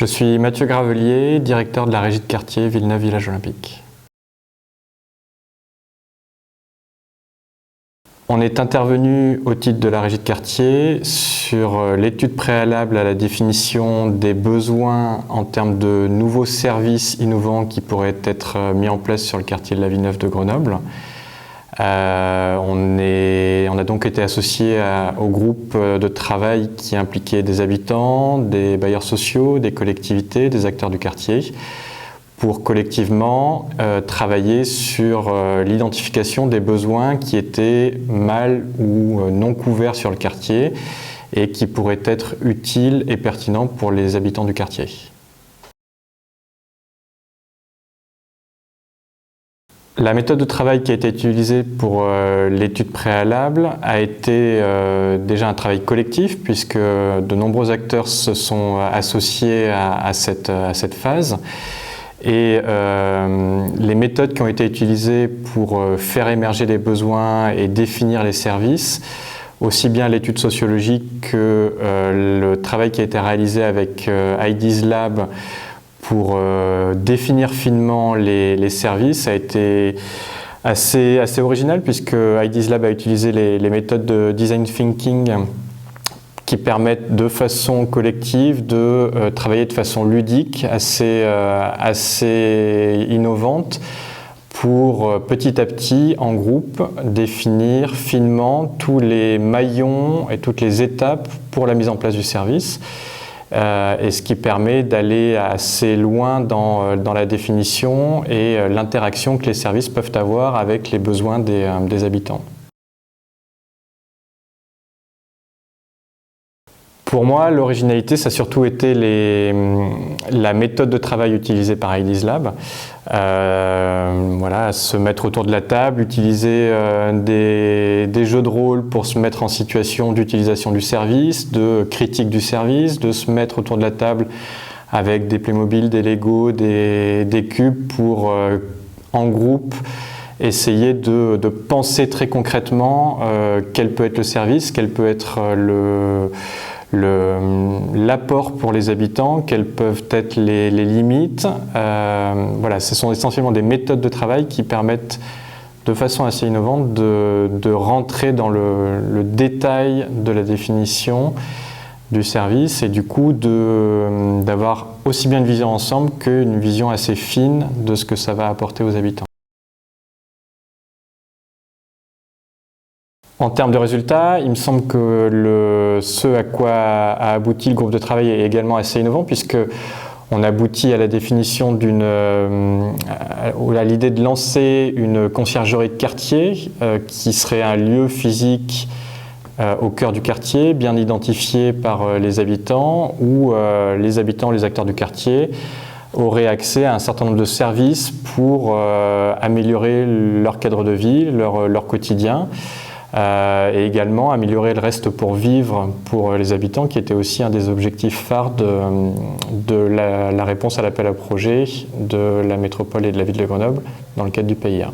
Je suis Mathieu Gravelier, directeur de la régie de quartier Villeneuve Village Olympique. On est intervenu au titre de la régie de quartier sur l'étude préalable à la définition des besoins en termes de nouveaux services innovants qui pourraient être mis en place sur le quartier de la Villeneuve de Grenoble. On a donc été associé au groupe de travail qui impliquait des habitants, des bailleurs sociaux, des collectivités, des acteurs du quartier, pour collectivement travailler sur l'identification des besoins qui étaient mal ou non couverts sur le quartier et qui pourraient être utiles et pertinents pour les habitants du quartier. La méthode de travail qui a été utilisée pour l'étude préalable a été déjà un travail collectif puisque de nombreux acteurs se sont associés à cette phase. Et les méthodes qui ont été utilisées pour faire émerger les besoins et définir les services, aussi bien l'étude sociologique que le travail qui a été réalisé avec IDEAS Lab pour définir finement les services, a été assez original puisque IDEAS Lab a utilisé les méthodes de design thinking qui permettent de façon collective de travailler de façon ludique, assez innovante, pour petit à petit, en groupe, définir finement tous les maillons et toutes les étapes pour la mise en place du service. Et ce qui permet d'aller assez loin dans la définition et l'interaction que les services peuvent avoir avec les besoins des habitants. Pour moi, l'originalité, ça a surtout été la méthode de travail utilisée par IDEAS Lab. Voilà, se mettre autour de la table, utiliser des jeux de rôle pour se mettre en situation d'utilisation du service, de critique du service, de se mettre autour de la table avec des Playmobil, des Lego, des cubes pour, en groupe, essayer de penser très concrètement quel peut être le service, quel peut être l'apport pour les habitants, quelles peuvent être les limites. Voilà, ce sont essentiellement des méthodes de travail qui permettent de façon assez innovante de rentrer dans le détail de la définition du service et du coup d'avoir aussi bien une vision ensemble qu'une vision assez fine de ce que ça va apporter aux habitants. En termes de résultats, il me semble que ce à quoi a abouti le groupe de travail est également assez innovant puisque on aboutit à la définition à l'idée de lancer une conciergerie de quartier qui serait un lieu physique au cœur du quartier, bien identifié par les habitants, où les habitants, les acteurs du quartier auraient accès à un certain nombre de services pour améliorer leur cadre de vie, leur quotidien. Et également améliorer le reste pour vivre pour les habitants, qui était aussi un des objectifs phares de la réponse à l'appel à projet de la métropole et de la ville de Grenoble dans le cadre du PIA.